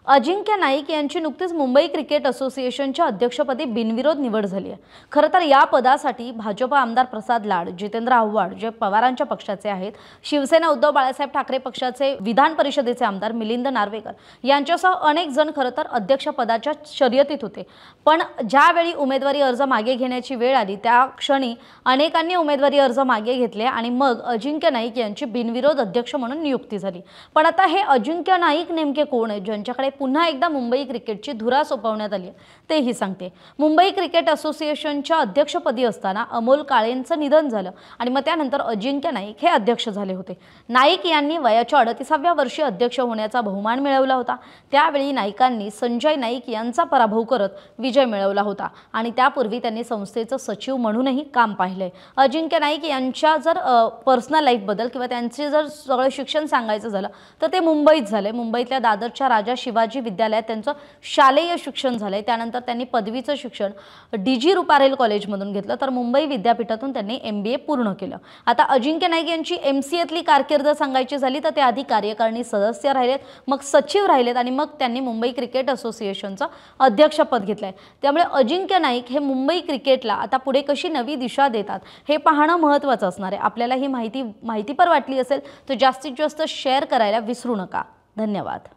अजिंक्य नाईक यांची नुकतीच मुंबई क्रिकेट असोसिएशनच्या अध्यक्षपदी बिनविरोध निवड झाली आहे। खरं तर या पदासाठी भाजप आमदार प्रसाद लाड, जितेंद्र आव्हाड जे पवारांच्या पक्षाचे आहेत, शिवसेना उद्धव बाळासाहेब ठाकरे पक्षाचे विधान परिषदेचे आमदार मिलिंद नार्वेकर यांच्यासह अनेक जण खरं तर अध्यक्षपदाच्या शर्यतीत होते। पण ज्यावेळी उमेदवारी अर्ज मागे घेण्याची वेळ आली त्या क्षणी अनेकांनी उमेदवारी अर्ज मागे घेतले आणि मग अजिंक्य नाईक यांची बिनविरोध अध्यक्ष म्हणून नियुक्ती झाली। पण आता हे अजिंक्य नाईक नेमके कोण आहेत ज्यांच्याकडे पुन्हा एकदा मुंबई क्रिकेटची धुरा सोपवण्यात आली तेही सांगते। मुंबई क्रिकेट असोसिएशनच्या अध्यक्षपदी असताना अमोल काळेंचं निधन झालं आणि मग त्यानंतर अजिंक्य नाईक हे अध्यक्ष झाले होते। नाईक यांनी वयाच्या 38व्या वर्षी अध्यक्ष होण्याचा बहुमान मिळवला होता। त्यावेळी नाईकांनी संजय नाईक यांचा पराभव करत विजय मिळवला होता आणि त्यापूर्वी त्यांनी संस्थेचं सचिव म्हणूनही काम पाहिलंय। अजिंक्य नाईक यांच्या जर पर्सनल लाईफ बद्दल किंवा त्यांचे जर सगळं शिक्षण सांगायचं झालं तर ते मुंबईत झाले। मुंबईतल्या दादरच्या राजा शिवाजी विद्यालयात त्यांचं शालेय शिक्षण झालंय। त्यानंतर त्यांनी पदवीचं शिक्षण डीजी रुपारेल कॉलेजमधून घेतलं तर मुंबई विद्यापीठातून त्यांनी MBA पूर्ण केलं। आता अजिंक्य नाईक यांची MCAतली कारकीर्द सांगायची झाली तर ते आधी कार्यकारिणी सदस्य राहिलेत, मग सचिव राहिलेत आणि मग त्यांनी मुंबई क्रिकेट असोसिएशनचं अध्यक्षपद घेतलंय। त्यामुळे अजिंक्य नाईक हे मुंबई क्रिकेटला आता पुढे कशी नवी दिशा देतात हे पाहणं महत्त्वाचं असणार आहे। आपल्याला ही माहितीपर वाटली असेल तर जास्तीत जास्त शेअर करायला विसरू नका। धन्यवाद।